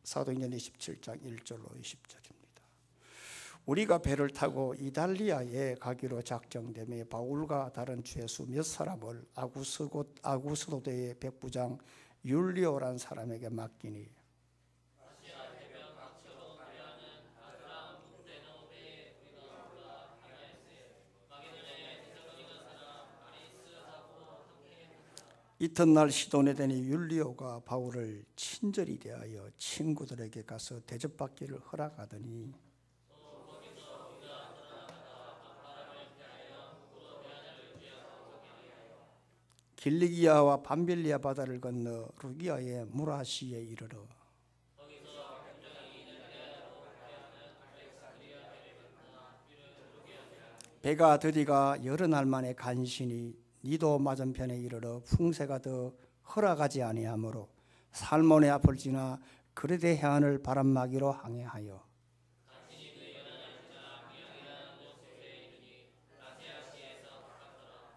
사도행전 27장 1절로 20절입니다. 우리가 배를 타고 이달리아에 가기로 작정되며 바울과 다른 죄수 몇 사람을 아구스도대의 백부장 율리오란 사람에게 맡기니 이튿날 시돈에 되니 율리오가 바울을 친절히 대하여 친구들에게 가서 대접받기를 허락하더니 길리기아와 밤빌리아 바다를 건너 루기아의 무라시에 이르러 배가 드디가 여러 날 만에 간신히 니도 맞은편에 이르러 풍세가 더 허락하지 아니하므로 살몬의 앞을 지나 그레데 해안을 바람막이로 항해하여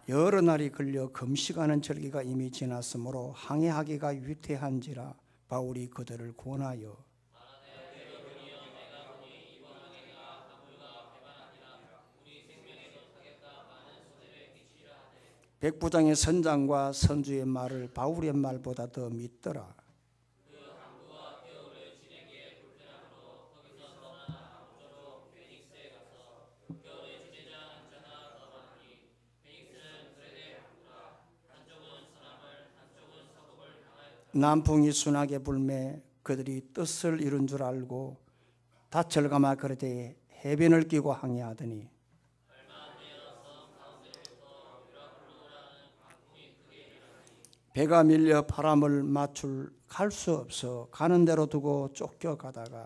여러 날이 걸려 금식하는 절기가 이미 지났으므로 항해하기가 위태한지라 바울이 그들을 권하여 백부장의 선장과 선주의 말을 바울의 말보다 더 믿더라. 남풍이 순하게 불매 그들이 뜻을 이룬 줄 알고 다철가마 그레데에 해변을 끼고 항해하더니 배가 밀려 바람을 맞출 갈 수 없어 가는 대로 두고 쫓겨가다가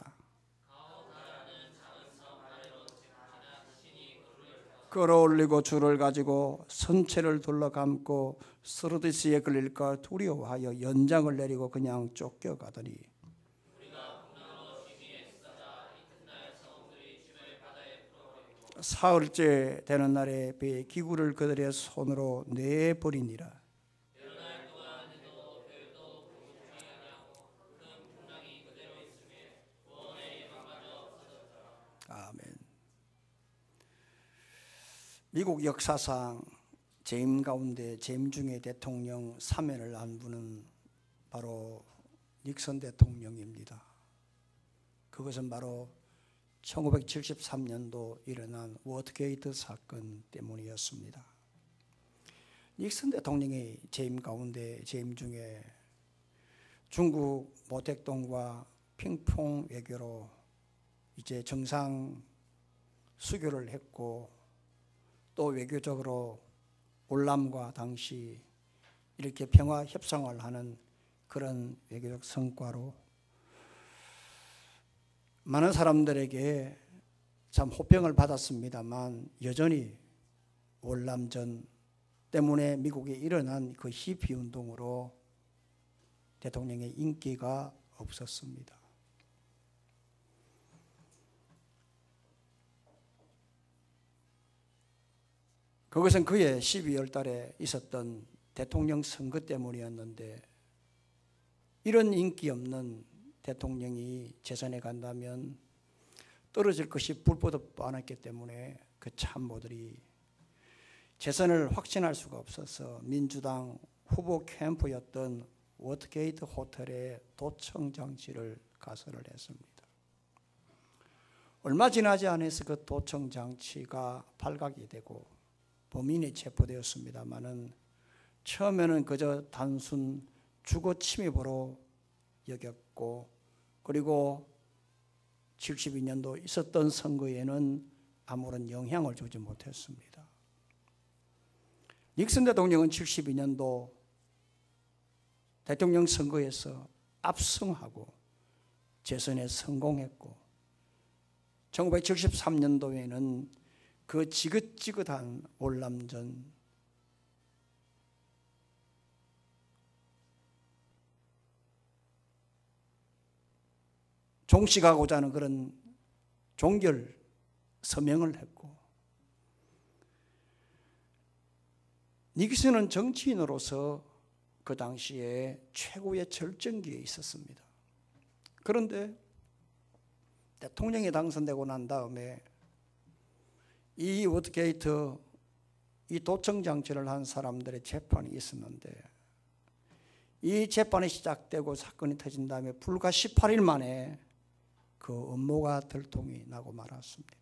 끌어올리고 줄을 가지고 선체를 둘러감고 스르디스에 걸릴까 두려워하여 연장을 내리고 그냥 쫓겨가더니 사흘째 되는 날에 배의 기구를 그들의 손으로 내버리니라. 아멘. 미국 역사상 재임 가운데 재임 중에 대통령 사면을 한 분은 바로 닉슨 대통령입니다. 그것은 바로 1973년도 일어난 워터게이트 사건 때문이었습니다. 닉슨 대통령의 재임 가운데 재임 중에 중국 모택동과 핑퐁 외교로 이제 정상 수교를 했고 또 외교적으로 올람과 당시 이렇게 평화 협상을 하는 그런 외교적 성과로 많은 사람들에게 참 호평을 받았습니다만 여전히 월남전 때문에 미국에 일어난 그 히피 운동으로 대통령의 인기가 없었습니다. 그것은 그의 12월 달에 있었던 대통령 선거 때문이었는데 이런 인기 없는 대통령이 재선에 간다면 떨어질 것이 불보듯 뻔했기 때문에 그 참모들이 재선을 확신할 수가 없어서 민주당 후보 캠프였던 워터게이트 호텔에 도청 장치를 가설을 했습니다. 얼마 지나지 않아서 그 도청 장치가 발각이 되고 범인이 체포되었습니다마는 처음에는 그저 단순 주거 침입으로 여겼고 그리고 72년도 있었던 선거에는 아무런 영향을 주지 못했습니다. 닉슨 대통령은 72년도 대통령 선거에서 압승하고 재선에 성공했고 1973년도에는 그 지긋지긋한 월남전 종식하고자 하는 그런 종결 서명을 했고 닉슨은 정치인으로서 그 당시에 최고의 절정기에 있었습니다. 그런데 대통령이 당선되고 난 다음에 이 워터게이트 이 도청 장치를 한 사람들의 재판이 있었는데 이 재판이 시작되고 사건이 터진 다음에 불과 18일 만에 그 음모가 들통이 나고 말았습니다.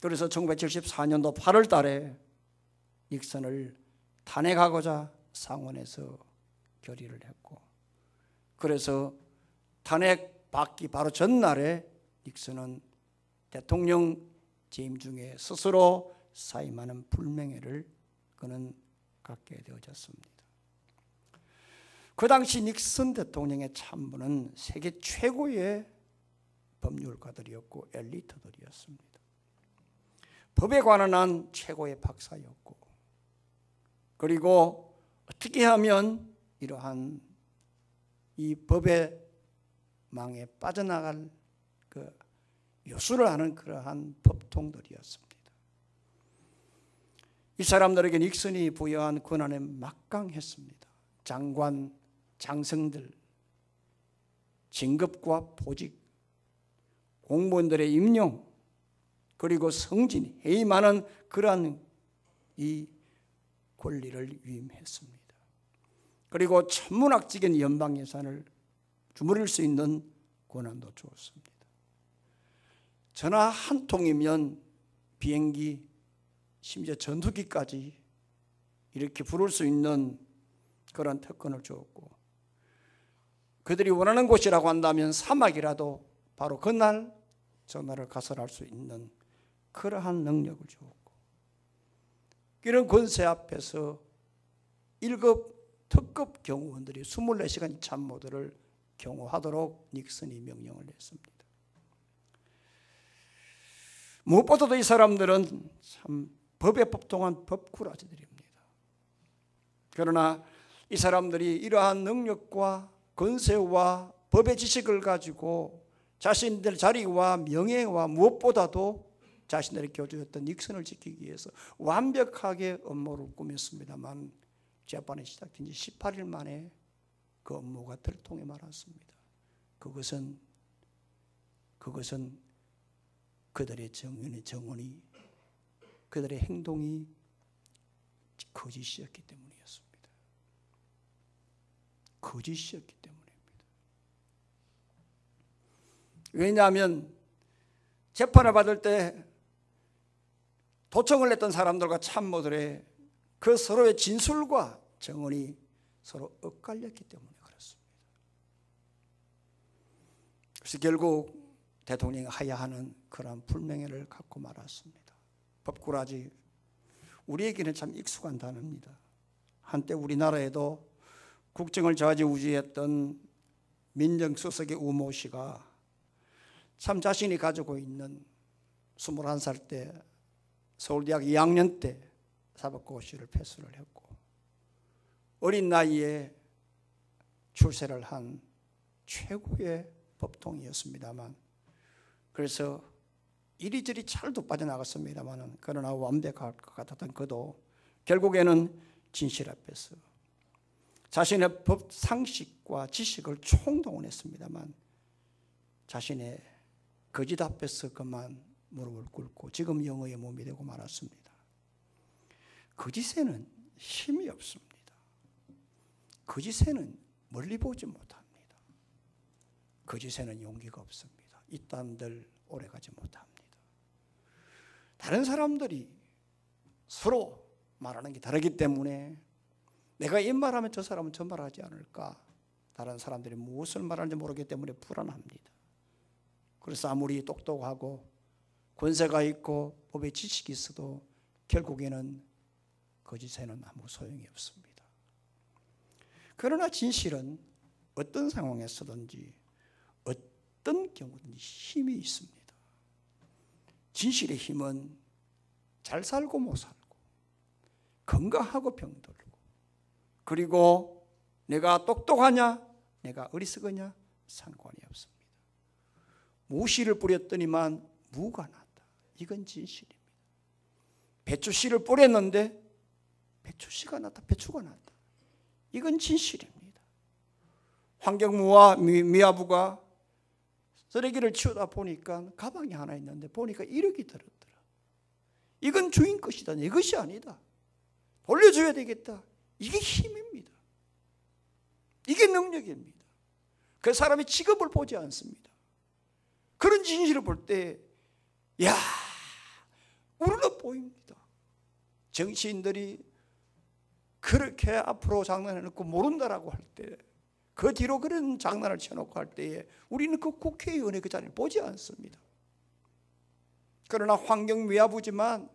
그래서 1974년도 8월 달에 닉슨을 탄핵하고자 상원에서 결의를 했고, 그래서 탄핵 받기 바로 전날에 닉슨은 대통령 재임 중에 스스로 사임하는 불명예를 그는 갖게 되어졌습니다. 그 당시 닉슨 대통령의 참모는 세계 최고의 법률가들이었고 엘리트들이었습니다. 법에 관한 한 최고의 박사였고, 그리고 어떻게 하면 이러한 이 법의 망에 빠져나갈 그 요술을 하는 그러한 법통들이었습니다. 이 사람들에게 닉슨이 부여한 권한에 막강했습니다. 장관, 장성들, 진급과 보직, 공무원들의 임용, 그리고 승진, 해임하는 그러한 이 권리를 위임했습니다. 그리고 천문학적인 연방 예산을 주무릴 수 있는 권한도 주었습니다. 전화 한 통이면 비행기, 심지어 전투기까지 이렇게 부를 수 있는 그런 특권을 주었고, 그들이 원하는 곳이라고 한다면 사막이라도 바로 그날 전화를 가설할 수 있는 그러한 능력을 주었고, 이런 권세 앞에서 1급 특급 경호원들이 24시간 참모들을 경호하도록 닉슨이 명령을 했습니다. 무엇보다도 이 사람들은 참 법에 법통한 법꾸라지들입니다. 그러나 이 사람들이 이러한 능력과 권세와 법의 지식을 가지고 자신들 자리와 명예와 무엇보다도 자신들의 교주였던 닉슨을 지키기 위해서 완벽하게 음모를 꾸몄습니다만 재판이 시작된 지 18일 만에 그 음모가 들통해 말았습니다. 그것은 그들의 정언이 그들의 행동이 거짓이었기 때문이었습니다. 거짓이었기 때문입니다. 왜냐하면 재판을 받을 때 도청을 했던 사람들과 참모들의 그 서로의 진술과 정언이 서로 엇갈렸기 때문에 그렇습니다. 그래서 결국 대통령이 하야하는 그러한 불명예를 갖고 말았습니다. 법꾸라지, 우리에게는 참 익숙한 단어입니다. 한때 우리나라에도 국정을 좌지우지했던 민정수석의 우모 씨가 참 자신이 가지고 있는 21살 때 서울대학 2학년 때 사법고시를 패스를 했고 어린 나이에 출세를 한 최고의 법통이었습니다만, 그래서 이리저리 잘도 빠져나갔습니다만 그러나 완벽할 것 같았던 그도 결국에는 진실 앞에서 자신의 법 상식과 지식을 총동원했습니다만 자신의 거짓 앞에서 그만 무릎을 꿇고 지금 영어의 몸이 되고 말았습니다. 거짓에는 힘이 없습니다. 거짓에는 멀리 보지 못합니다. 거짓에는 용기가 없습니다. 이딴들 오래가지 못합니다. 다른 사람들이 서로 말하는 게 다르기 때문에 내가 이 말하면 저 사람은 저 말하지 않을까, 다른 사람들이 무엇을 말하는지 모르기 때문에 불안합니다. 그래서 아무리 똑똑하고 권세가 있고 법의 지식이 있어도 결국에는 거짓에는 아무 소용이 없습니다. 그러나 진실은 어떤 상황에서든지 어떤 경우든지 힘이 있습니다. 진실의 힘은 잘 살고 못 살고, 건강하고 병들고, 그리고 내가 똑똑하냐 내가 어리석으냐 상관이 없습니다. 무씨를 뿌렸더니만 무가 났다. 이건 진실입니다. 배추씨를 뿌렸는데 배추씨가 났다. 배추가 났다. 이건 진실입니다. 환경부와 미화부가 쓰레기를 치우다 보니까 가방이 하나 있는데 보니까 1억이 들었더라. 이건 주인 것이다. 내 것이 아니다. 돌려줘야 되겠다. 이게 힘입니다. 이게 능력입니다. 그 사람의 직업을 보지 않습니다. 그런 진실을 볼 때, 야, 우러러 보입니다. 정치인들이 그렇게 앞으로 장난해놓고 모른다라고 할 때, 그 뒤로 그런 장난을 쳐놓고 할 때에 우리는 그 국회의원의 그 자리를 보지 않습니다. 그러나 환경미화부지만,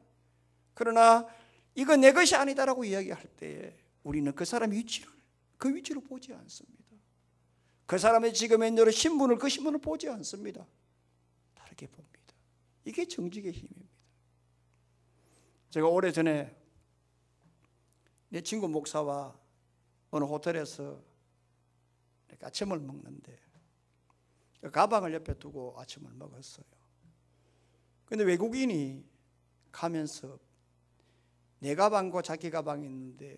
그러나 이거 내 것이 아니다라고 이야기할 때에 우리는 그 사람의 위치를, 그 위치를 보지 않습니다. 그 사람의 지금의 여러 신분을, 그 신분을 보지 않습니다. 다르게 봅니다. 이게 정직의 힘입니다. 제가 오래전에 내 친구 목사와 어느 호텔에서 아침을 먹는데 가방을 옆에 두고 아침을 먹었어요. 근데 외국인이 가면서 내 가방과 자기 가방이 있는데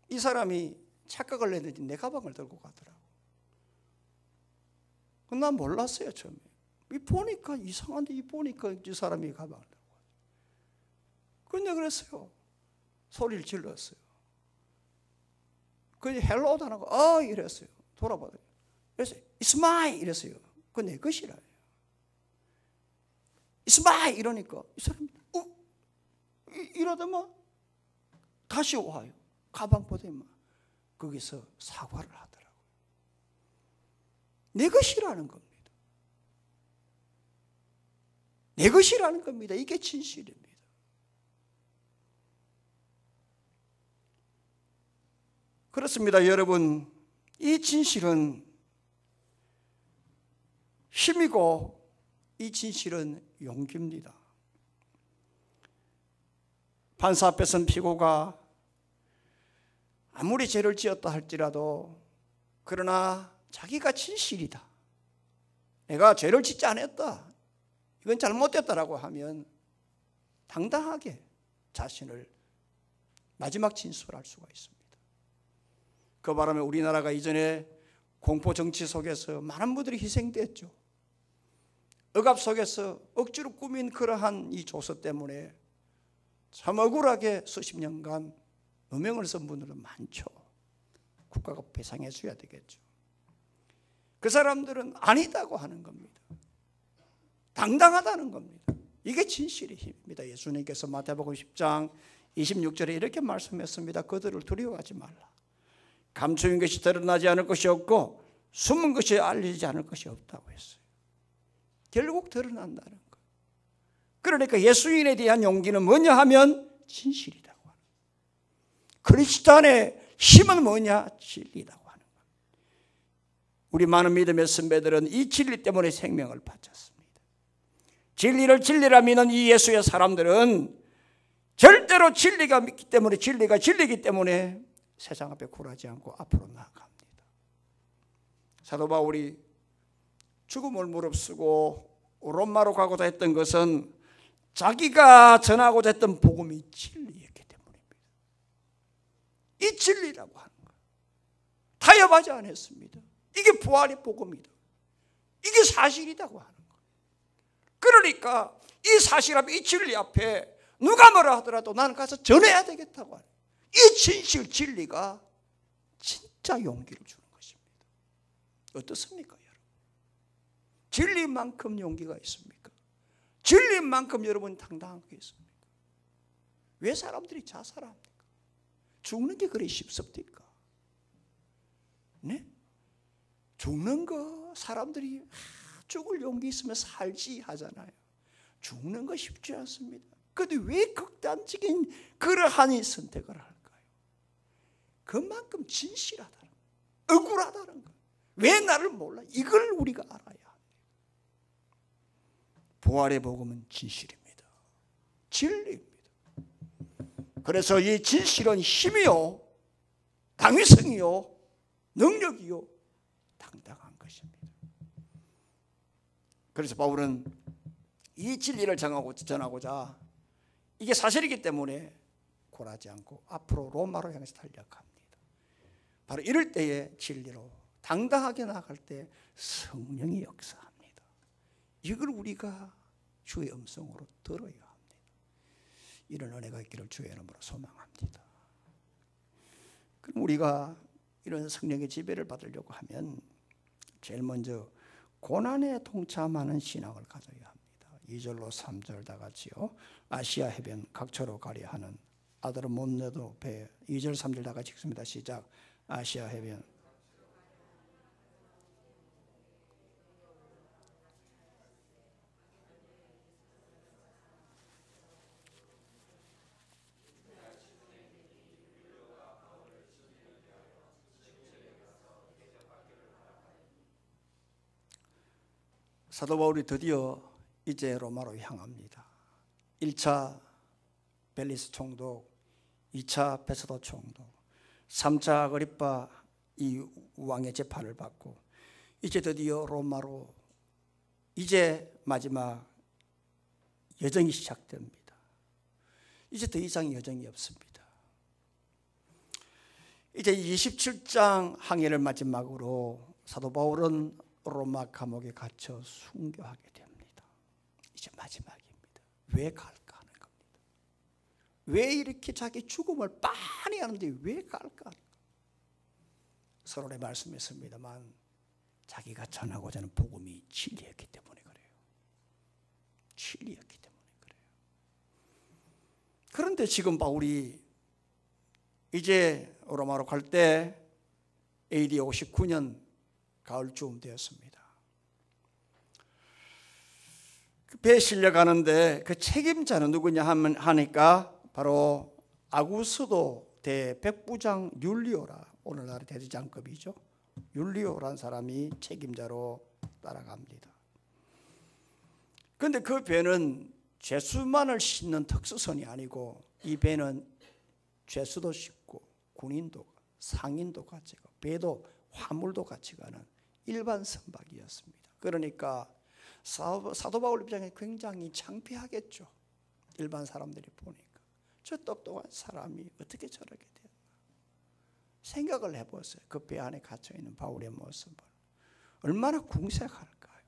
이 사람이 착각을 했는지 내 가방을 들고 가더라고. 난 몰랐어요, 처음에. 보니까 이상한데, 보니까 이 사람이 가방을 들고 가더라고. 근데 그랬어요. 소리를 질렀어요. 그래서 헬로도 안 하고 이랬어요. 돌아보더니 그래서 It's mine 이랬어요. 그거 내 것이라. It's mine 이러니까 이 사람이 이러더만 다시 와요. 가방 보더니 거기서 사과를 하더라고요. 내 것이라는 겁니다. 내 것이라는 겁니다. 이게 진실입니다. 그렇습니다. 여러분, 이 진실은 힘이고 이 진실은 용기입니다. 판사 앞에 선 피고가 아무리 죄를 지었다 할지라도 그러나 자기가 진실이다, 내가 죄를 짓지 않았다, 이건 잘못됐다라고 하면 당당하게 자신을 마지막 진술할 수가 있습니다. 그 바람에 우리나라가 이전에 공포 정치 속에서 많은 분들이 희생됐죠. 억압 속에서 억지로 꾸민 그러한 이 조서 때문에 참 억울하게 수십 년간 누명을 쓴 분들은 많죠. 국가가 배상해 줘야 되겠죠. 그 사람들은 아니다고 하는 겁니다. 당당하다는 겁니다. 이게 진실의 힘입니다. 예수님께서 마태복음 10장 26절에 이렇게 말씀했습니다. 그들을 두려워하지 말라. 감추인 것이 드러나지 않을 것이 없고 숨은 것이 알려지지 않을 것이 없다고 했어요. 결국 드러난다는 것. 그러니까 예수인에 대한 용기는 뭐냐 하면 진실이라고 하는 거예요. 그리스도 안에 힘은 뭐냐? 진리라고 하는 거예요. 우리 많은 믿음의 선배들은 이 진리 때문에 생명을 바쳤습니다. 진리를 진리라 믿는 이 예수의 사람들은 절대로 진리가 믿기 때문에, 진리가 진리이기 때문에 세상 앞에 굴하지 않고 앞으로 나아갑니다. 사도 바울이 죽음을 무릅쓰고 로마로 가고자 했던 것은 자기가 전하고자 했던 복음이 진리였기 때문입니다. 이 진리라고 하는 거예요. 타협하지 않았습니다. 이게 부활의 복음이다, 이게 사실이라고 하는 거예요. 그러니까 이 사실 앞에, 이 진리 앞에 누가 뭐라 하더라도 나는 가서 전해야 되겠다고 하는, 이 진실, 진리가 진짜 용기를 주는 것입니다. 어떻습니까, 여러분? 진리만큼 용기가 있습니까? 진리만큼 여러분 당당한 게 있습니까? 왜 사람들이 자살합니까? 죽는 게 그리 쉽습니까? 네? 죽는 거 사람들이 죽을 용기 있으면 살지 하잖아요. 죽는 거 쉽지 않습니다. 그런데 왜 극단적인 그러한 선택을 할까요? 그만큼 진실하다는 거예요. 억울하다는 거예요. 왜 나를 몰라? 이걸 우리가 알아야 합니다. 부활의 복음은 진실입니다. 진리입니다. 그래서 이 진실은 힘이요, 당위성이요, 능력이요, 당당한 것입니다. 그래서 바울은 이 진리를 전하고자 이게 사실이기 때문에 굴하지 않고 앞으로 로마로 향해서 달려갑니다. 바로 이럴 때에 진리로 당당하게 나아갈 때 성령이 역사합니다. 이걸 우리가 주의 음성으로 들어야 합니다. 이런 은혜가 있기를 주의 이름으로 소망합니다. 그럼 우리가 이런 성령의 지배를 받으려고 하면 제일 먼저 고난에 동참하는 신앙을 가져야 합니다. 2절로 3절 다 같이요. 아시아 해변 각처로 가려 하는 아들은 못 내도 배. 2절 3절 다 같이 읽습니다. 시작. 아시아 해변. 사도 바울이 드디어 이제 로마로 향합니다. 1차 벨리스 총독, 2차 베스도 총독, 3차 아그리파 이 왕의 재판을 받고 이제 드디어 로마로 이제 마지막 여정이 시작됩니다. 이제 더 이상 여정이 없습니다. 이제 27장 항해를 마지막으로 사도 바울은 로마 감옥에 갇혀 순교하게 됩니다. 이제 마지막입니다. 왜 갈까 하는 겁니다. 왜 이렇게 자기 죽음을 빤히 하는데 왜 갈까? 서론에 말씀했습니다만 자기가 전하고자 하는 복음이 진리였기 때문에 그래요. 진리였기 때문에 그래요. 그런데 지금 바울이 이제 로마로 갈 때 AD 59년 가을쯤 되었습니다. 배에 실려가는데 그 책임자는 누구냐 하니까 바로 아구스도 대백부장 율리오라, 오늘날의 대대장급이죠. 율리오라는 사람이 책임자로 따라갑니다. 그런데 그 배는 죄수만을 싣는 특수선이 아니고 이 배는 죄수도 싣고 군인도 상인도 같이 가고 배도 화물도 같이 가는 일반 선박이었습니다. 그러니까 사도 바울 입장에 굉장히 창피하겠죠. 일반 사람들이 보니까 저 똑똑한 사람이 어떻게 저렇게 됐나 생각을 해보세요. 그 배 안에 갇혀있는 바울의 모습을 얼마나 궁색할까요?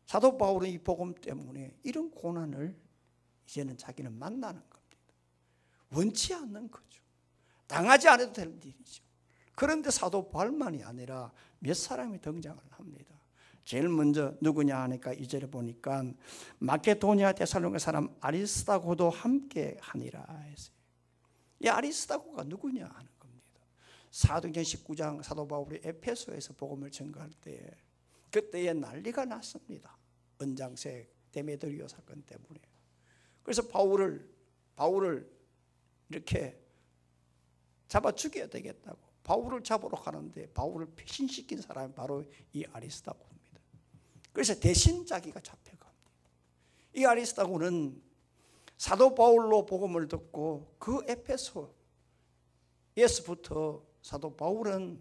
사도 바울은 이 복음 때문에 이런 고난을 이제는 자기는 만나는 겁니다. 원치 않는 거죠. 당하지 않아도 될 일이죠. 그런데 사도 바울만이 아니라 몇 사람이 등장을 합니다. 제일 먼저 누구냐 하니까 이절에 보니까 마케도니아 데살로니가 사람 아리스다고도 함께 하니라 했어요. 이 아리스다고가 누구냐 하는 겁니다. 사도행전 19장 사도 바울이 에페소에서 복음을 전가할 때 그때에 난리가 났습니다. 은장색 데메드리오 사건 때문에. 그래서 바울을 이렇게 잡아 죽여야 되겠다고 바울을 잡으러 가는데 바울을 배신시킨 사람이 바로 이 아리스다고입니다. 그래서 대신 자기가 잡혀갑니다. 이 아리스다고는 사도 바울로 복음을 듣고 그 에페소에서부터 사도 바울은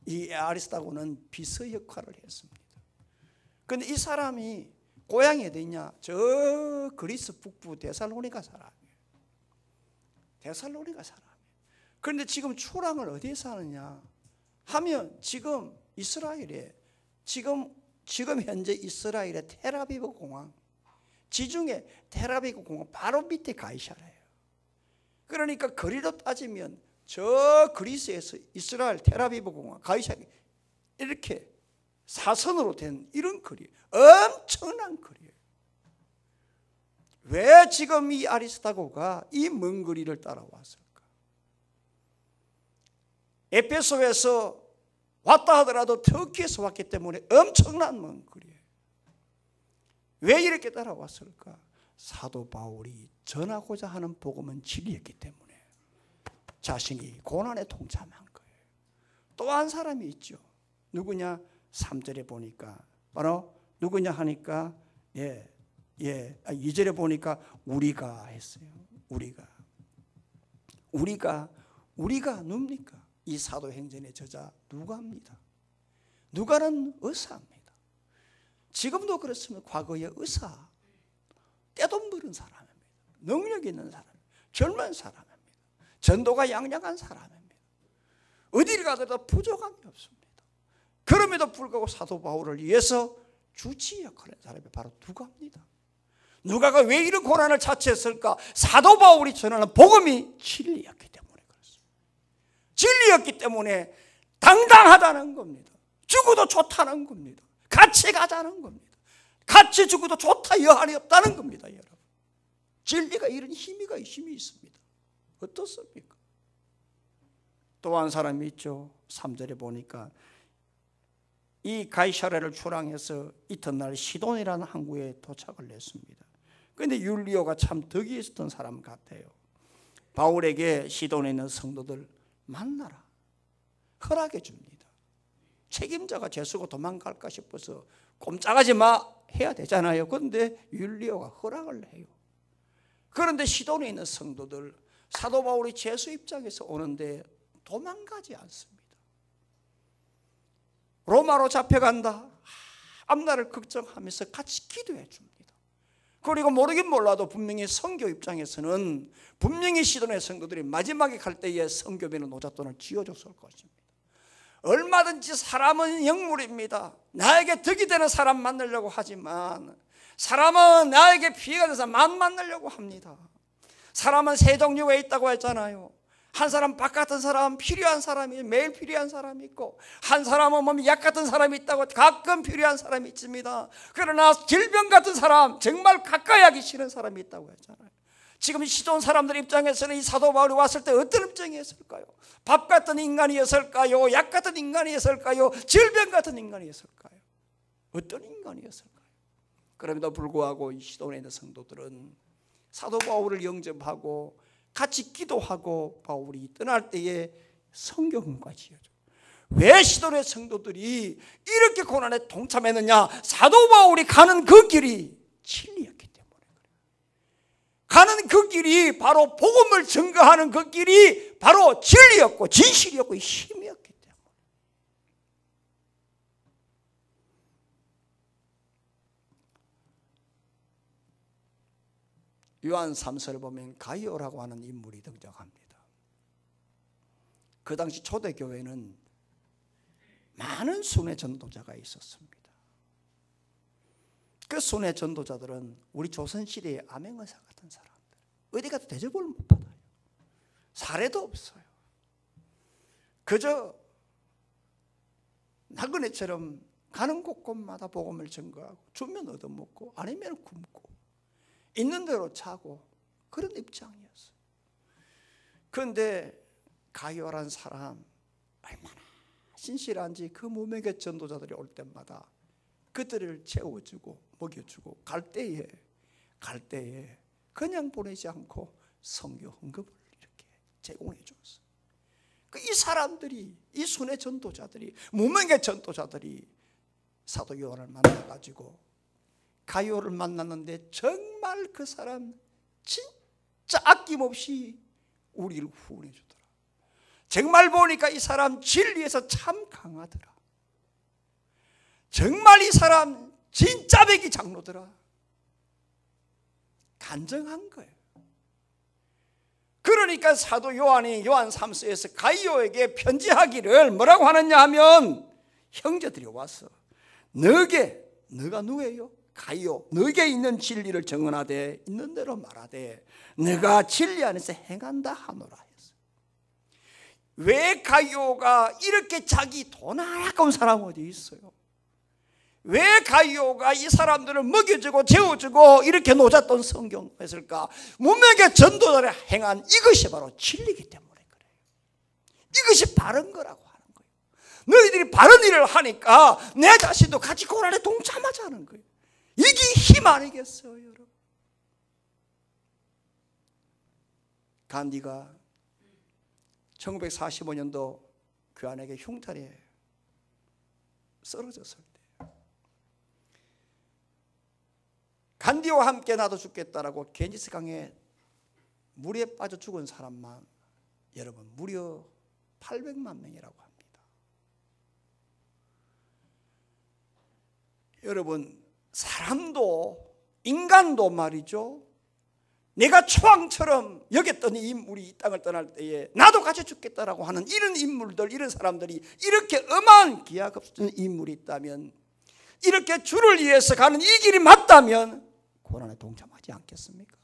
이 아리스다고는 비서 역할을 했습니다. 그런데 이 사람이 고향이 어디냐? 저 그리스 북부 데살로니가 사람이에요. 데살로니가 사람. 그런데 지금 초랑을 어디에서 하느냐 하면 지금 이스라엘에 지금 현재 이스라엘의 텔아비브 공항 지중해 텔아비브 공항 바로 밑에 가이사라예요. 그러니까 거리로 따지면 저 그리스에서 이스라엘 텔아비브 공항 가이사라 이렇게 사선으로 된 이런 거리, 엄청난 거리예요. 왜 지금 이 아리스다고가 이 먼 거리를 따라왔을까? 에페소에서 왔다 하더라도 터키에서 왔기 때문에 엄청난 먼 거리예요. 왜 이렇게 따라왔을까? 사도 바울이 전하고자 하는 복음은 진리였기 때문에 자신이 고난에 동참한 거예요. 또 한 사람이 있죠. 누구냐? 3절에 보니까 바로 누구냐 하니까 2절에 보니까 우리가 했어요. 우리가 누굽니까? 이 사도행전의 저자 누가입니다. 누가는 의사입니다. 지금도 그렇습니다. 과거의 의사, 떼돈 사람입니다. 능력 있는 사람, 젊은 사람입니다. 전도가 양양한 사람입니다. 어디를 가더라도 부족함이 없습니다. 그럼에도 불구하고 사도 바울을 위해서 주치 역할을 한 사람이 바로 누가입니다. 누가가 왜 이런 고난을 자처했을까? 사도 바울이 전하는 복음이 진리였기 때문에 그렇습니다. 진리였기 때문에 당당하다는 겁니다. 죽어도 좋다는 겁니다. 같이 가자는 겁니다. 같이 죽어도 좋다 여한이 없다는 겁니다. 여러분, 진리가 이런 힘이 있습니다. 어떻습니까? 또 한 사람이 있죠. 3절에 보니까 이 가이사랴를 출항해서 이튿날 시돈이라는 항구에 도착을 했습니다. 그런데 율리오가 참 덕이 있었던 사람 같아요. 바울에게 시돈에 있는 성도들 만나라 허락해 줍니다. 책임자가 죄수고 도망갈까 싶어서 꼼짝하지 마 해야 되잖아요. 그런데 율리오가 허락을 해요. 그런데 시돈에 있는 성도들, 사도 바울이 죄수 입장에서 오는데 도망가지 않습니다. 로마로 잡혀간다, 앞날을 걱정하면서 같이 기도해 줍니다. 그리고 모르긴 몰라도 분명히 선교 입장에서는 분명히 시돈의 성도들이 마지막에 갈 때에 선교비는 노잣돈을 쥐어줬을 것입니다. 얼마든지 사람은 영물입니다. 나에게 덕이 되는 사람 만나려고 하지만 사람은 나에게 피해가 돼서 만나려고 합니다. 사람은 세 종류가 있다고 했잖아요. 한 사람 박 같은 사람, 필요한 사람이 매일 필요한 사람이 있고, 한 사람은 몸이 약 같은 사람이 있다고 가끔 필요한 사람이 있습니다. 그러나 질병 같은 사람, 정말 가까이 하기 싫은 사람이 있다고 했잖아요. 지금 시돈 사람들 입장에서는 이 사도 바울이 왔을 때 어떤 입장이었을까요? 밥 같은 인간이었을까요? 약 같은 인간이었을까요? 질병 같은 인간이었을까요? 어떤 인간이었을까요? 그럼에도 불구하고 이 시돈에 있는 성도들은 사도 바울을 영접하고 같이 기도하고 바울이 떠날 때에 성경과 지어줘. 왜 시돈의 성도들이 이렇게 고난에 동참했느냐? 사도 바울이 가는 그 길이 진리였기 때문에 그래요. 가는 그 길이 바로 복음을 증거하는 그 길이 바로 진리였고 진실이었고 힘이었기 때문에. 요한 3서를 보면 가이오라고 하는 인물이 등장합니다. 그 당시 초대교회는 많은 순회 전도자가 있었습니다. 그 순회 전도자들은 우리 조선시대의 암행의사 같은 사람들, 어디 가도 대접을 못 받아요. 사례도 없어요. 그저 나그네처럼 가는 곳곳마다 복음을 증거하고 주면 얻어먹고 아니면 굶고 있는 대로 자고 그런 입장이었어요. 그런데 가이오라는 사람 얼마나 신실한지 그 무명의 전도자들이 올 때마다 그들을 채워주고 먹여주고 갈 때에 그냥 보내지 않고 선교 헌금을 이렇게 제공해 줬어요. 이 사람들이, 이 순회 전도자들이, 무명의 전도자들이 사도 요한을 만나가지고 가이오를 만났는데 정말 그 사람 진짜 아낌없이 우리를 후원해 주더라. 정말 보니까 이 사람 진리에서 참 강하더라. 정말 이 사람 진짜 백이 장로더라. 간증한 거예요. 그러니까 사도 요한이 요한 3서에서 가이오에게 편지하기를 뭐라고 하느냐 하면, 형제들이 와서 너가 누구예요? 가이오, 너에게 있는 진리를 증언하되 있는 대로 말하되 너가 진리 안에서 행한다 하노라 했어요. 왜 가이오가 이렇게 자기 돈 아까운 사람 어디 있어요? 왜 가이오가 이 사람들을 먹여주고 재워주고 이렇게 노잣돈 성경 했을까? 무명의 전도자를 행한 이것이 바로 진리이기 때문에 그래요. 이것이 바른 거라고 하는 거예요. 너희들이 바른 일을 하니까 내 자신도 같이 고난에 동참하자는 거예요. 이게 힘 아니겠어요, 여러분? 간디가 1945년도 교환에게 흉탄에 쓰러졌을 때 간디와 함께 나도 죽겠다라고 겐지스 강에 물에 빠져 죽은 사람만 여러분 무려 800만 명이라고 합니다. 여러분, 사람도 인간도 말이죠, 내가 초왕처럼 여겼던 이 인물이 이 땅을 떠날 때에 나도 같이 죽겠다라고 하는 이런 인물들, 이런 사람들이 이렇게 엄한 기약 없는 인물이 있다면, 이렇게 주를 위해서 가는 이 길이 맞다면 고난에 동참하지 않겠습니까?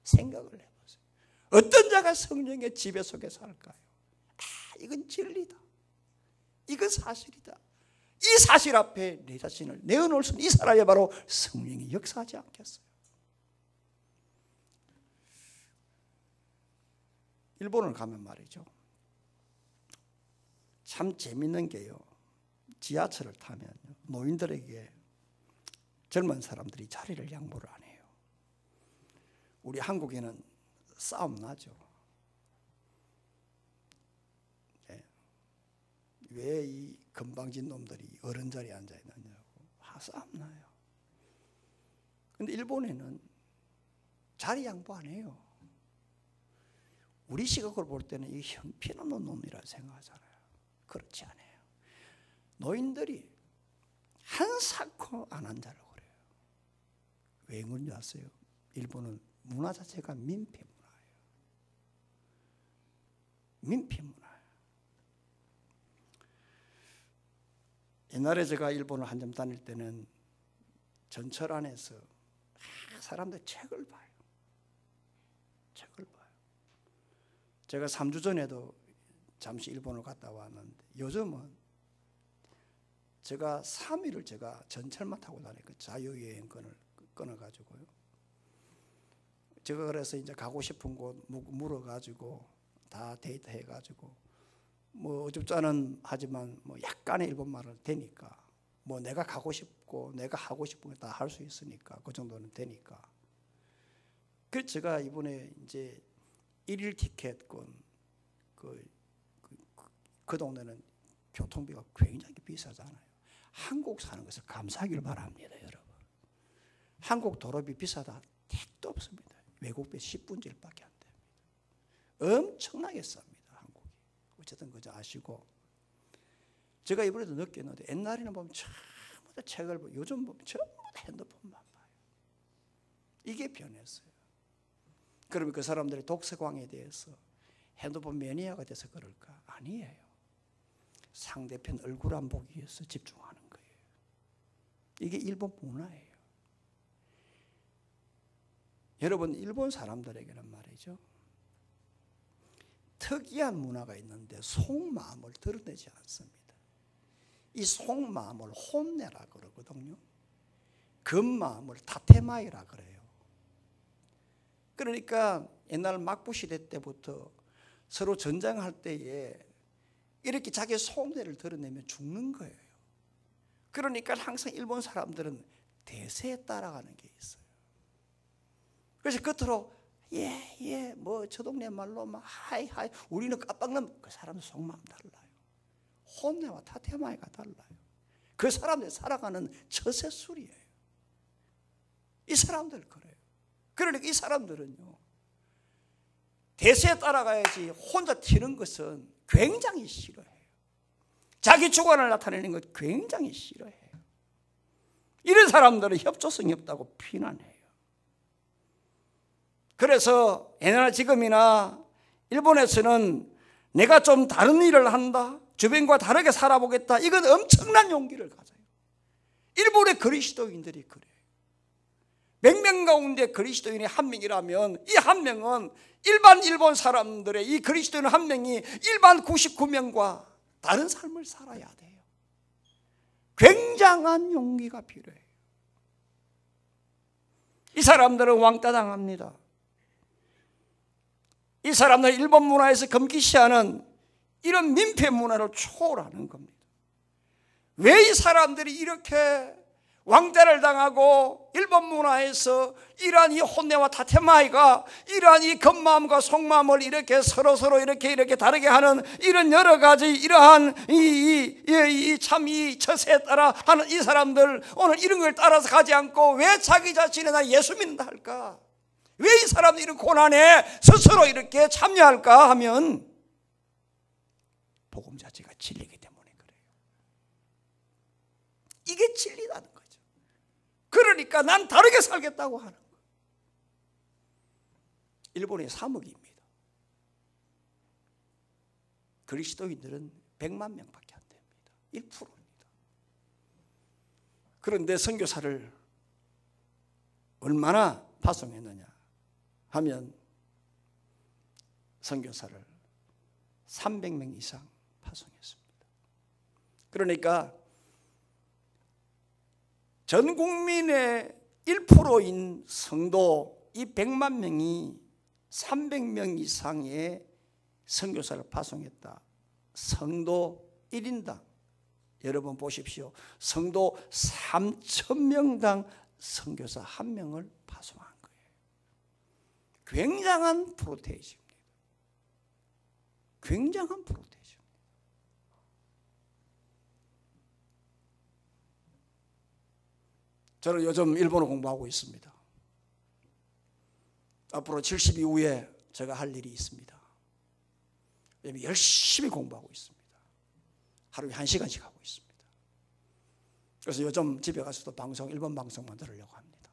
생각을 해보세요. 어떤 자가 성령의 지배 속에 살까요? 이건 진리다. 이건 사실이다. 이 사실 앞에 내 자신을 내어놓을 수 있는 이 사람이 바로 성령이 역사하지 않겠어요? 일본을 가면 말이죠, 참 재밌는 게요, 지하철을 타면 노인들에게 젊은 사람들이 자리를 양보를 안 해요. 우리 한국에는 싸움 나죠. 왜 이 건방진 놈들이 어른 자리에 앉아 있느냐고 싸움 나요. 근데 일본에는 자리 양보 안 해요. 우리 시각으로 볼 때는 이 형편없는 놈이라 생각하잖아요. 그렇지 않아요. 노인들이 한사코 안 앉으려고 그래요. 왜 그런지 아세요? 일본은 문화 자체가 민폐 문화예요. 민폐 문화예요. 옛날에 제가 일본을 한참 다닐 때는 전철 안에서 사람들 책을 봐요. 책을 봐요. 제가 3주 전에도 잠시 일본을 갔다 왔는데, 요즘은 제가 3일을 제가 전철만 타고 다니고 자유여행권을 끊어가지고요. 제가 그래서 이제 가고 싶은 곳 물어가지고 다 데이트해가지고 뭐 어줍잖은 하지만 뭐 약간의 일본말을 되니까, 뭐 내가 가고 싶고 내가 하고 싶은 거 다 할 수 있으니까 그 정도는 되니까. 그래서 제가 이번에 이제 1일 티켓권 그 동네는 교통비가 굉장히 비싸잖아요. 한국 사는 것을 감사하기를 바랍니다, 여러분. 한국 도로비 비싸다 택도 없습니다. 외국비 10분질밖에 안 됩니다. 엄청나게 쌉니다, 한국이. 어쨌든 그저 아시고, 제가 이번에도 느꼈는데 옛날에는 보면 전부 다 책을 보고 요즘 보면 전부 다 핸드폰만 봐요. 이게 변했어요. 그러면 그 사람들의 독서광에 대해서 핸드폰 매니아가 돼서 그럴까? 아니에요. 상대편 얼굴 안 보기 위해서 집중하는 거예요. 이게 일본 문화예요. 여러분, 일본 사람들에게는 말이죠, 특이한 문화가 있는데 속마음을 드러내지 않습니다. 이 속마음을 혼내라 그러거든요. 겉마음을 타테마이라 그래요. 그러니까 옛날 막부 시대 때부터 서로 전쟁할 때에 이렇게 자기 속내를 드러내면 죽는 거예요. 그러니까 항상 일본 사람들은 대세에 따라가는 게 있어요. 그래서 겉으로 예, 뭐 저 동네 말로 막 하이 우리는 깜빡나면 그 사람의 속마음 달라요. 혼내와 타테마이가 달라요. 그 사람들이 살아가는 처세술이에요. 이 사람들 그래요. 그러니까 이 사람들은요, 대세에 따라가야지 혼자 튀는 것은 굉장히 싫어해요. 자기 주관을 나타내는 것 굉장히 싫어해요. 이런 사람들은 협조성이 없다고 비난해요. 그래서 옛날나 지금이나 일본에서는 내가 좀 다른 일을 한다, 주변과 다르게 살아보겠다, 이건 엄청난 용기를 가져요. 일본의 그리스도인들이 그래요. 100명 가운데 그리스도인이 한 명이라면 이 한 명은 일반 일본 사람들의 이 그리스도인 한 명이 일반 99명과 다른 삶을 살아야 돼요. 굉장한 용기가 필요해요. 이 사람들은 왕따 당합니다. 이 사람들은 일본 문화에서 금기시하는 이런 민폐 문화를 초월하는 겁니다. 왜 이 사람들이 이렇게 왕따를 당하고 일본 문화에서 이러한 이 혼내와 타테마이가 이러한 이 겉마음과 속마음을 이렇게 서로 이렇게 다르게 하는 이런 여러 가지 이러한 이 처세에 따라 하는 이 사람들, 오늘 이런 걸 따라서 가지 않고 왜 자기 자신이 나 예수 믿는다 할까? 왜 이 사람들이 이런 고난에 스스로 이렇게 참여할까 하면 복음 자체가 진리이기 때문에 그래요. 이게 진리라는 거죠. 그러니까 난 다르게 살겠다고 하는 거예요. 일본의 3억입니다. 그리스도인들은 100만 명밖에 안 됩니다. 1%입니다. 그런데 선교사를 얼마나 파송했느냐 하면 선교사를 300명 이상 파송했습니다. 그러니까 전 국민의 1%인 성도 이 100만 명이 300명 이상의 선교사를 파송했다. 성도 1인당 여러분 보십시오. 성도 3,000명당 선교사 1명을 파송한 거예요. 굉장한 프로테이지입니다. 굉장한 프로테이지입니다. 저는 요즘 일본어 공부하고 있습니다. 앞으로 70 이후에 제가 할 일이 있습니다. 열심히 공부하고 있습니다. 하루에 1시간씩 하고 있습니다. 그래서 요즘 집에 가서도 일본 방송만 들으려고 합니다.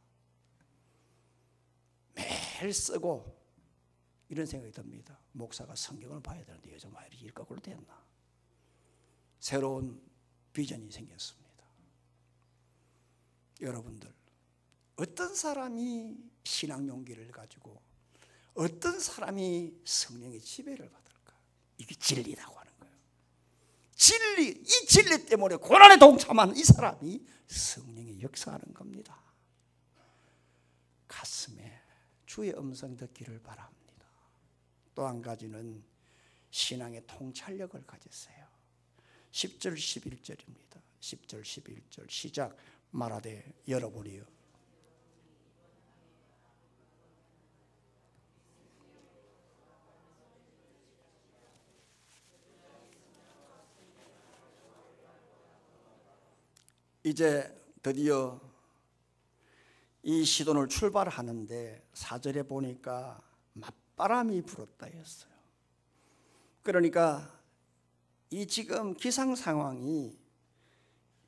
매일 쓰고 이런 생각이 듭니다. 목사가 성경을 봐야 되는데 요즘 왜 이렇게 거꾸로 됐나. 새로운 비전이 생겼습니다. 여러분들, 어떤 사람이 신앙 용기를 가지고 어떤 사람이 성령의 지배를 받을까? 이게 진리라고 하는 거예요. 진리, 이 진리 때문에 고난에 동참하는 이 사람이 성령의 역사하는 겁니다. 가슴에 주의 음성 듣기를 바랍니다. 또 한 가지는 신앙의 통찰력을 가졌어요. 10절 11절입니다. 10절 11절 시작. 말하되 여러분이요 이제 드디어 이 시돈을 출발하는데 4절에 보니까 맞바람이 불었다 했어요. 그러니까 이 지금 기상 상황이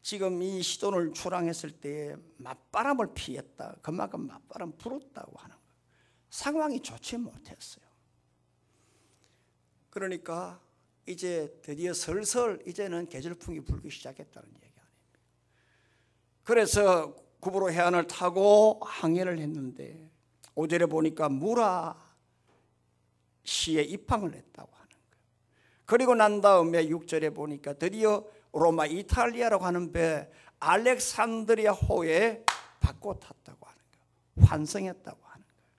지금 이 시돈을 출항했을 때에 맞바람을 피했다. 그만큼 맞바람 불었다고 하는 거예요. 상황이 좋지 못했어요. 그러니까 이제 드디어 슬슬 이제는 계절풍이 불기 시작했다는 얘기 아닙니까? 그래서 구부로 해안을 타고 항해를 했는데 5절에 보니까 무라 시에 입항을 했다고 하는 거예요. 그리고 난 다음에 6절에 보니까 드디어 로마 이탈리아라고 하는 배 알렉산드리아 호에 바꿔 탔다고 하는 거예요. 환승했다고 하는 거예요.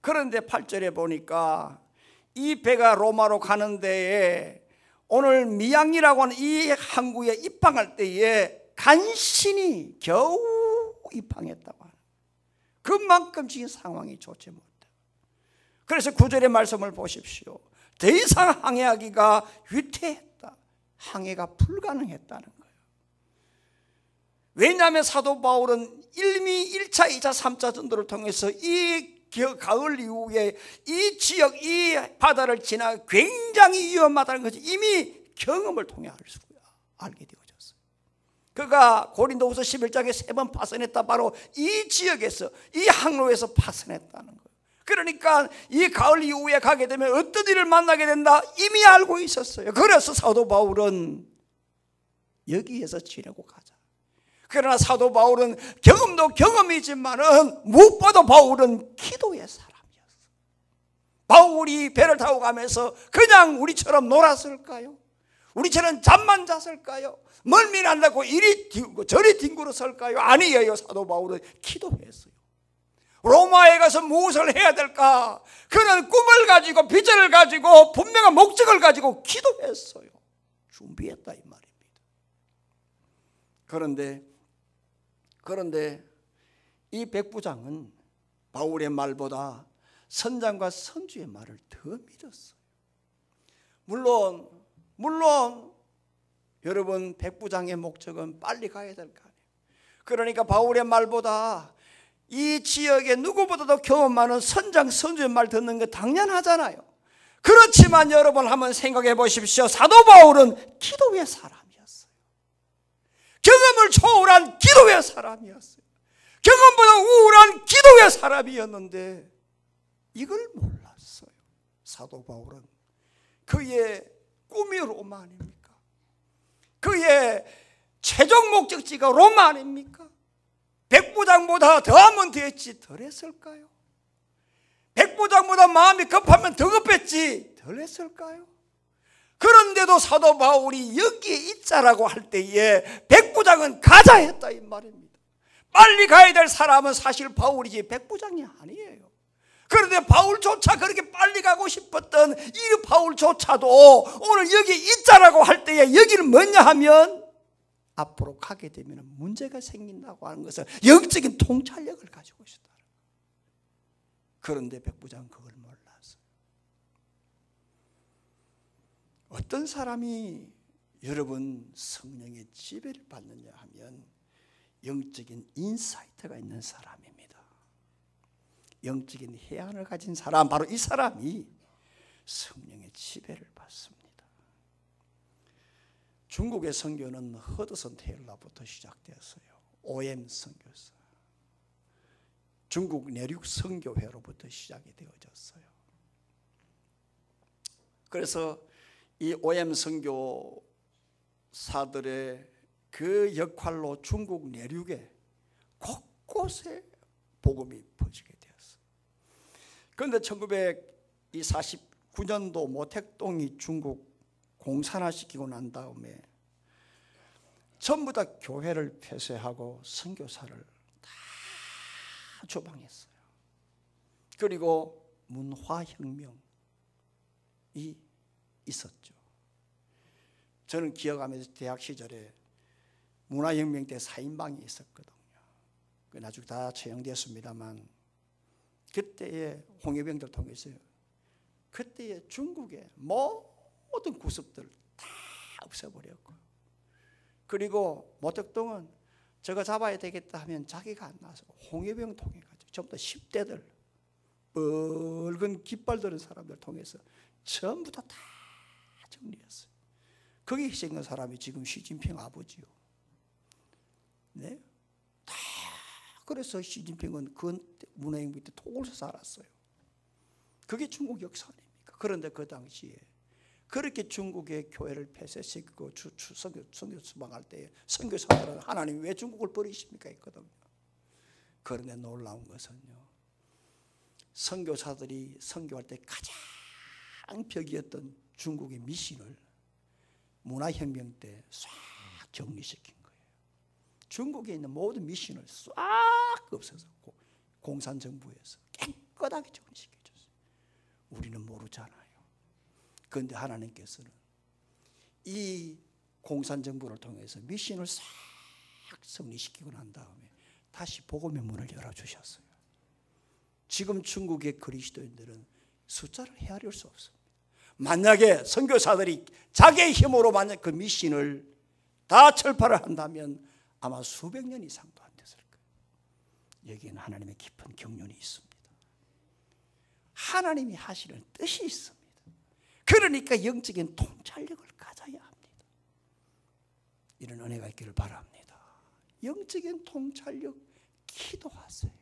그런데 8절에 보니까 이 배가 로마로 가는 데에 오늘 미양이라고 하는 이 항구에 입항할 때에 간신히 겨우 입항했다고 하는 거예요. 그만큼 지금 상황이 좋지 못해요. 그래서 9절의 말씀을 보십시오. 더 이상 항해하기가 위태했다. 항해가 불가능했다는 거예요. 왜냐하면 사도 바울은 이미 1차, 2차, 3차 전도를 통해서 이 가을 이후에 이 지역, 이 바다를 지나 굉장히 위험하다는 것을 이미 경험을 통해 알게 되어졌어요. 그가 고린도후서 11장에 3번 파선했다. 바로 이 지역에서, 이 항로에서 파선했다는 거예요. 그러니까 이 가을 이후에 가게 되면 어떤 일을 만나게 된다 이미 알고 있었어요. 그래서 사도 바울은 여기에서 지내고 가자. 그러나 사도 바울은 경험도 경험이지만은 무엇보다 바울은 기도의 사람이었어요. 바울이 배를 타고 가면서 그냥 우리처럼 놀았을까요? 우리처럼 잠만 잤을까요? 멀미 난다고 이리 뒹굴고 저리 뒹굴었을까요? 아니에요. 사도 바울은 기도했어요. 로마에 가서 무엇을 해야 될까? 그는 꿈을 가지고 비전을 가지고 분명한 목적을 가지고 기도했어요. 준비했다 이 말입니다. 그런데 이 백부장은 바울의 말보다 선장과 선주의 말을 더 믿었어요. 물론 여러분 백부장의 목적은 빨리 가야 될 거 아니에요. 그러니까 바울의 말보다 이 지역에 누구보다도 경험 많은 선장, 선주의 말 듣는 게 당연하잖아요. 그렇지만 여러분 한번 생각해 보십시오. 사도 바울은 기도의 사람이었어요. 경험을 초월한 기도의 사람이었어요. 경험보다 우월한 기도의 사람이었는데 이걸 몰랐어요. 사도 바울은 그의 꿈이 로마 아닙니까? 그의 최종 목적지가 로마 아닙니까? 백부장보다 더하면 됐지 덜 했을까요? 백부장보다 마음이 급하면 더 급했지 덜 했을까요? 그런데도 사도 바울이 여기에 있자라고 할 때에 백부장은 가자 했다 이 말입니다. 빨리 가야 될 사람은 사실 바울이지 백부장이 아니에요. 그런데 바울조차 그렇게 빨리 가고 싶었던 이 바울조차도 오늘 여기 있자라고 할 때에 여기는 뭐냐 하면 앞으로 가게 되면 문제가 생긴다고 하는 것은 영적인 통찰력을 가지고 있었다. 그런데 백부장은 그걸 몰랐어요. 어떤 사람이 여러분 성령의 지배를 받느냐 하면 영적인 인사이트가 있는 사람입니다. 영적인 해안을 가진 사람, 바로 이 사람이 성령의 지배를 받습니다. 중국의 선교는 허드슨 테일러부터 시작되었어요. OM 선교사, 중국 내륙 선교회로부터 시작이 되어졌어요. 그래서 이 OM 선교사들의 그 역할로 중국 내륙에 곳곳에 복음이 퍼지게 되었어요. 그런데 1949년도 모택동이 중국 공산화시키고 난 다음에 전부 다 교회를 폐쇄하고 선교사를 다 조방했어요. 그리고 문화혁명이 있었죠. 저는 기억하면서 대학 시절에 문화혁명 때 4인방이 있었거든요. 나중에 다 처형됐습니다만 그때의 홍위병들 통해서 그때의 중국의 모든 구습들 다 없애버렸고, 그리고 모택동은 저거 잡아야 되겠다 하면 자기가 안 나서 홍위병 통해가지고 전부 다 10대들 붉은 깃발 들은 사람들 통해서 전부 다 정리했어요. 거기 희생한 사람이 지금 시진핑 아버지요. 네? 다 그래서 시진핑은 그 문화혁명 때 토굴에서 살았어요. 그게 중국 역사 아닙니까? 그런데 그 당시에 그렇게 중국의 교회를 폐쇄시키고 선교 수방할 때 선교사들은 하나님 왜 중국을 버리십니까 했거든요. 그런데 놀라운 것은요, 선교사들이 선교할 때 가장 벽이었던 중국의 미신을 문화혁명 때 싹 정리시킨 거예요. 중국에 있는 모든 미신을 싹 없애서 공산정부에서 깨끗하게 정리시켜줬어요. 우리는 모르잖아요. 그런데 하나님께서는 이 공산정부를 통해서 미신을 싹 정리시키고 난 다음에 다시 복음의 문을 열어주셨어요. 지금 중국의 그리스도인들은 숫자를 헤아릴 수 없습니다. 만약에 선교사들이 자기의 힘으로 만약 그 미신을 다 철파를 한다면 아마 수백 년 이상도 안 됐을 거예요. 여기에는 하나님의 깊은 경륜이 있습니다. 하나님이 하시는 뜻이 있습니다. 그러니까 영적인 통찰력을 가져야 합니다. 이런 은혜가 있기를 바랍니다. 영적인 통찰력, 기도하세요.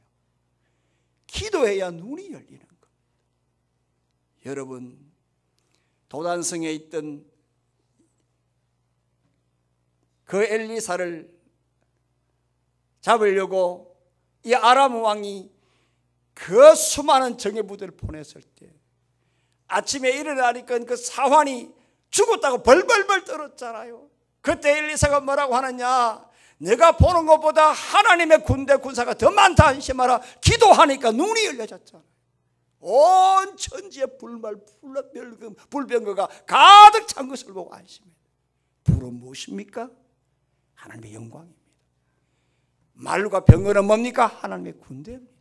기도해야 눈이 열리는 겁니다. 여러분, 도단성에 있던 그 엘리사를 잡으려고 이 아람 왕이 그 수많은 정예부대를 보냈을 때 아침에 일어나니까 그 사환이 죽었다고 벌벌벌 떨었잖아요. 그때 엘리사가 뭐라고 하느냐, 내가 보는 것보다 하나님의 군대 군사가 더 많다 안심하라. 기도하니까 눈이 열려졌잖아요. 온 천지에 불병거가 가득 찬 것을 보고 안심해요. 불은 무엇입니까? 하나님의 영광입니다. 말과 병거는 뭡니까? 하나님의 군대입니다.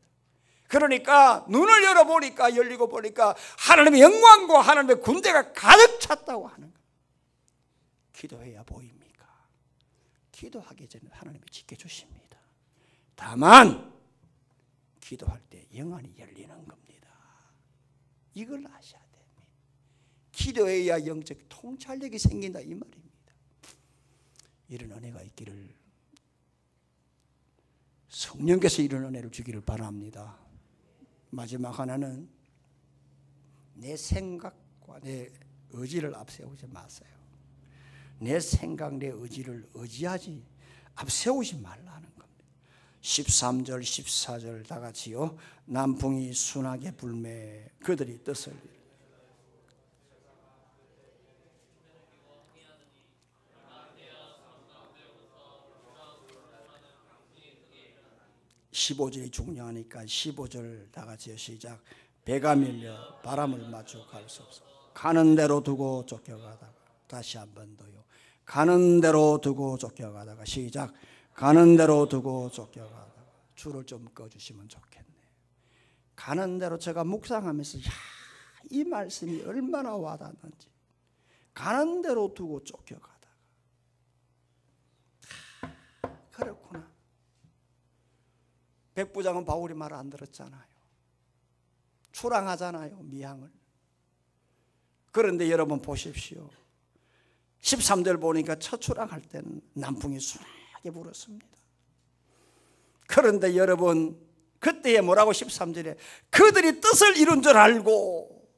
그러니까 눈을 열어보니까, 열리고 보니까 하나님의 영광과 하나님의 군대가 가득 찼다고 하는 거예요. 기도해야 보입니까? 기도하기 전에 하나님이 지켜주십니다. 다만 기도할 때 영안이 열리는 겁니다. 이걸 아셔야 됩니다. 기도해야 영적 통찰력이 생긴다 이 말입니다. 이런 은혜가 있기를, 성령께서 이런 은혜를 주기를 바랍니다. 마지막 하나는 내 생각과 내 의지를 앞세우지 마세요. 내 생각, 내 의지를 의지하지 앞세우지 말라는 겁니다. 13절, 14절 다 같이요. 남풍이 순하게 불매 그들이 뜻을 15절이 중요하니까 15절 다 같이요. 시작. 배가 밀려 바람을 맞추고 갈 수 없어. 가는 대로 두고 쫓겨가다가 다시 한 번 더요. 가는 대로 두고 쫓겨가다가 시작. 가는 대로 두고 쫓겨가다가 줄을 좀 꺼주시면 좋겠네. 가는 대로 제가 묵상하면서 이 말씀이 얼마나 와닿는지. 가는 대로 두고 쫓겨가다가 그렇구나. 백부장은 바울이 말 안 들었잖아요. 초랑하잖아요, 미향을. 그런데 여러분 보십시오. 13절 보니까 첫 초랑할 때는 남풍이 순하게 불었습니다. 그런데 여러분 그때에 뭐라고 13절에 그들이 뜻을 이룬 줄 알고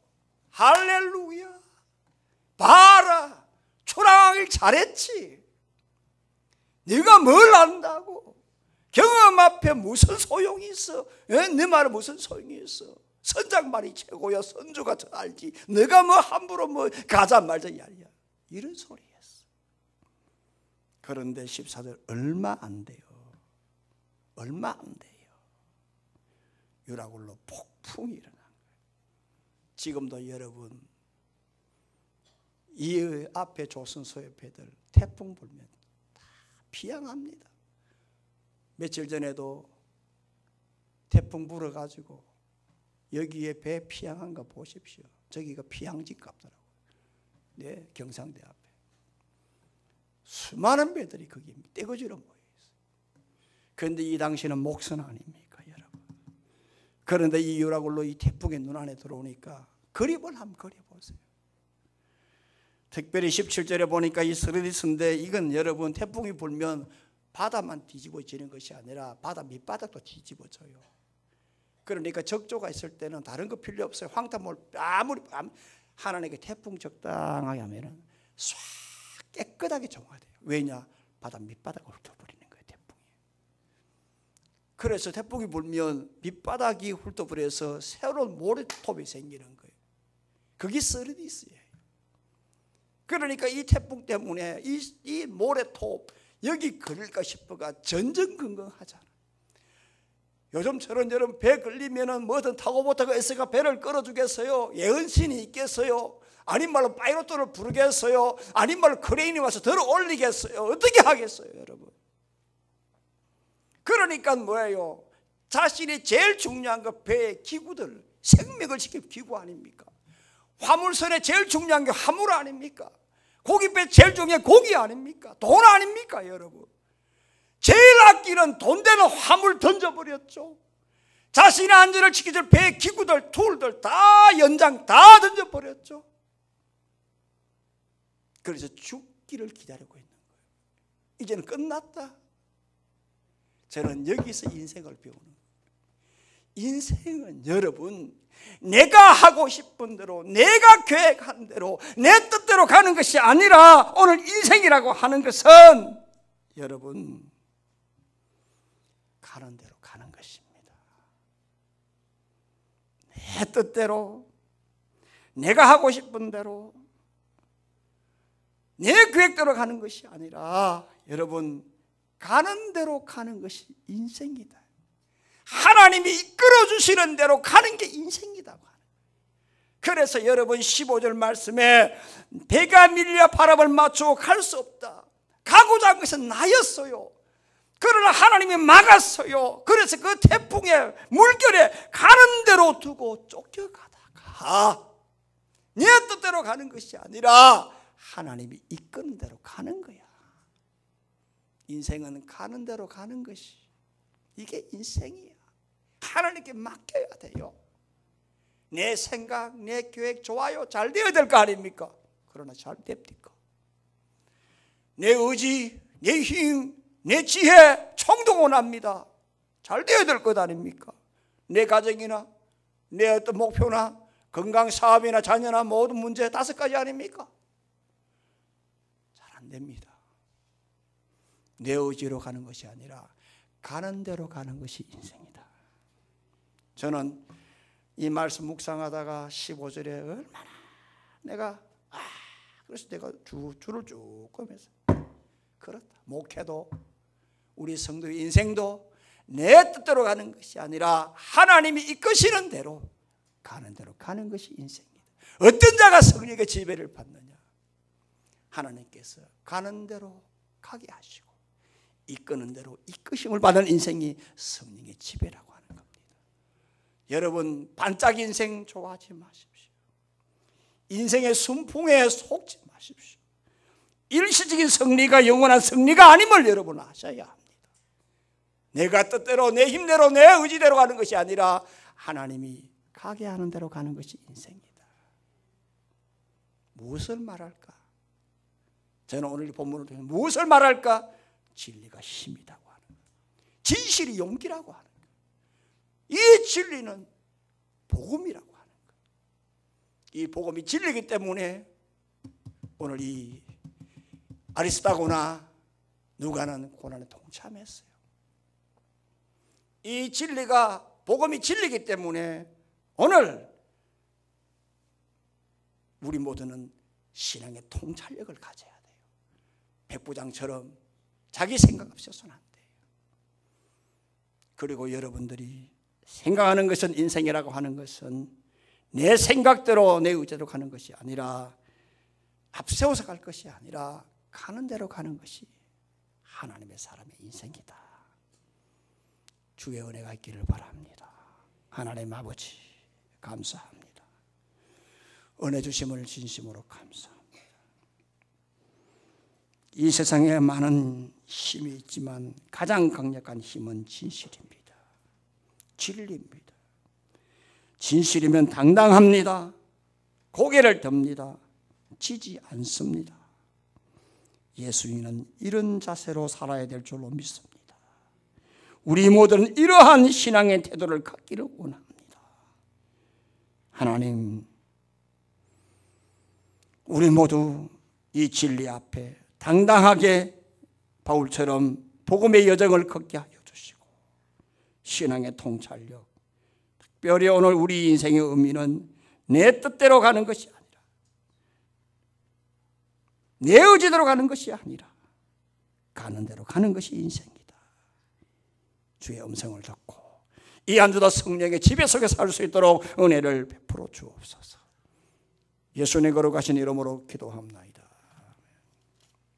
할렐루야 봐라 초랑하길 잘했지. 네가 뭘 안다고. 경험 앞에 무슨 소용이 있어? 네 말은 무슨 소용이 있어? 선장 말이 최고야. 선주가 더 알지. 내가 뭐 함부로 뭐 가자 말자 야야 이런 소리였어. 그런데 14절 얼마 안 돼요. 얼마 안 돼요. 유라굴로 폭풍이 일어난 거예요. 지금도 여러분 이 앞에 조선소의 배들 태풍 불면 다 피항합니다. 며칠 전에도 태풍 불어가지고 여기에 배 피항한 거 보십시오. 저기가 피항지 값더라고요. 네, 경상대 앞에 수많은 배들이 거기 떼거지로 모여 있어요. 그런데 이 당시는 목선 아닙니까, 여러분? 그런데 이 유라굴로 이 태풍의 눈 안에 들어오니까 그림을 한번 그려보세요. 특별히 17절에 보니까 이 스르디스인데 이건 여러분 태풍이 불면 바다만 뒤집어지는 것이 아니라 바다 밑바닥도 뒤집어져요. 그러니까 적조가 있을 때는 다른 거 필요 없어요. 황탄물 아무리 하나님께 태풍 적당하게 하면은 싹 깨끗하게 정화돼요. 왜냐? 바다 밑바닥을 훑어버리는 거예요, 태풍이. 그래서 태풍이 불면 밑바닥이 훑어버려서 새로운 모래톱이 생기는 거예요. 그게 스르디스예요. 그러니까 이 태풍 때문에 이 모래톱 여기 걸릴까 싶어가 전전긍긍하잖아. 요즘처럼 여러분 배 걸리면은 뭐든 타고 못하고 애써가 배를 끌어주겠어요? 예언신이 있겠어요? 아닌 말로 파이로트를 부르겠어요? 아닌 말로 크레인이 와서 들어 올리겠어요? 어떻게 하겠어요, 여러분? 그러니까 뭐예요? 자신이 제일 중요한 거 배의 기구들, 생명을 지킬 기구 아닙니까? 화물선에 제일 중요한 게 화물 아닙니까? 고깃배 제일 중요한 게 고기 아닙니까? 돈 아닙니까, 여러분? 제일 아끼는 돈 되는 화물 던져버렸죠. 자신의 안전을 지켜줄 배 기구들, 툴들 다 연장 다 던져버렸죠. 그래서 죽기를 기다리고 있는 거예요. 이제는 끝났다. 저는 여기서 인생을 배우는 거예요. 인생은 여러분 내가 하고 싶은 대로 내가 계획한 대로 내 뜻대로 가는 것이 아니라 오늘 인생이라고 하는 것은 여러분 가는 대로 가는 것입니다. 내 뜻대로 내가 하고 싶은 대로 내 계획대로 가는 것이 아니라 여러분 가는 대로 가는 것이 인생이다. 하나님이 이끌어 주시는 대로 가는 게 인생이라고 하는 거예요. 그래서 여러분 15절 말씀에 배가 밀려 바람을 맞추고 갈 수 없다. 가고자 한 것은 나였어요. 그러나 하나님이 막았어요. 그래서 그 태풍의 물결에 가는 대로 두고 쫓겨가다가 내 뜻대로 가는 것이 아니라 하나님이 이끄는 대로 가는 거야. 인생은 가는 대로 가는 것이 이게 인생이야. 하나님께 맡겨야 돼요. 내 생각, 내 계획 좋아요. 잘 되어야 될 거 아닙니까? 그러나 잘 됩니까? 내 의지, 내 힘, 내 지혜 총동원합니다. 잘 되어야 될 것 아닙니까? 내 가정이나 내 어떤 목표나 건강, 사업이나 자녀나 모든 문제 5가지 아닙니까? 잘 안 됩니다. 내 의지로 가는 것이 아니라 가는 대로 가는 것이 인생이다. 저는 이 말씀 묵상하다가 15절에 얼마나 내가 그래서 내가 줄을 쭉 꺼면서 그렇다. 목회도 우리 성도의 인생도 내 뜻대로 가는 것이 아니라 하나님이 이끄시는 대로 가는 대로 가는 것이 인생이다. 어떤 자가 성령의 지배를 받느냐? 하나님께서 가는 대로 가게 하시고 이끄는 대로 이끄심을 받는 인생이 성령의 지배라고 하는 겁니다. 여러분 반짝 인생 좋아하지 마십시오. 인생의 순풍에 속지 마십시오. 일시적인 승리가 영원한 승리가 아님을 여러분 아셔야 합니다. 내가 뜻대로 내 힘대로 내 의지대로 가는 것이 아니라 하나님이 가게 하는 대로 가는 것이 인생이다. 무엇을 말할까? 저는 오늘 이 본문을 통해 무엇을 말할까? 진리가 힘이라고 하는 거예요. 진실이 용기라고 하는 거예요. 이 진리는 복음이라고 하는 거예요. 이 복음이 진리이기 때문에 오늘 이 아리스다고나 누가는 고난에 동참했어요. 이 진리가 복음이 진리이기 때문에 오늘 우리 모두는 신앙의 통찰력을 가져야 돼요. 백부장처럼 자기 생각 없어서는 안 돼요. 그리고 여러분들이 생각하는 것은 인생이라고 하는 것은 내 생각대로 내 의지대로 가는 것이 아니라 앞세워서 갈 것이 아니라 가는 대로 가는 것이 하나님의 사람의 인생이다. 주의 은혜가 있기를 바랍니다. 하나님 아버지 감사합니다. 은혜 주심을 진심으로 감사합니다. 이 세상에 많은 힘이 있지만 가장 강력한 힘은 진실입니다. 진리입니다. 진실이면 당당합니다. 고개를 듭니다. 지지 않습니다. 예수님은 이런 자세로 살아야 될 줄로 믿습니다. 우리 모두는 이러한 신앙의 태도를 갖기를 원합니다. 하나님, 우리 모두 이 진리 앞에 당당하게 바울처럼 복음의 여정을 걷게 하여 주시고 신앙의 통찰력, 특별히 오늘 우리 인생의 의미는 내 뜻대로 가는 것이 아니라 내 의지대로 가는 것이 아니라 가는 대로 가는 것이 인생이다. 주의 음성을 듣고 이 한 주도 성령의 지배 속에 살 수 있도록 은혜를 베풀어 주옵소서. 예수님 거룩하신 이름으로 기도합니다.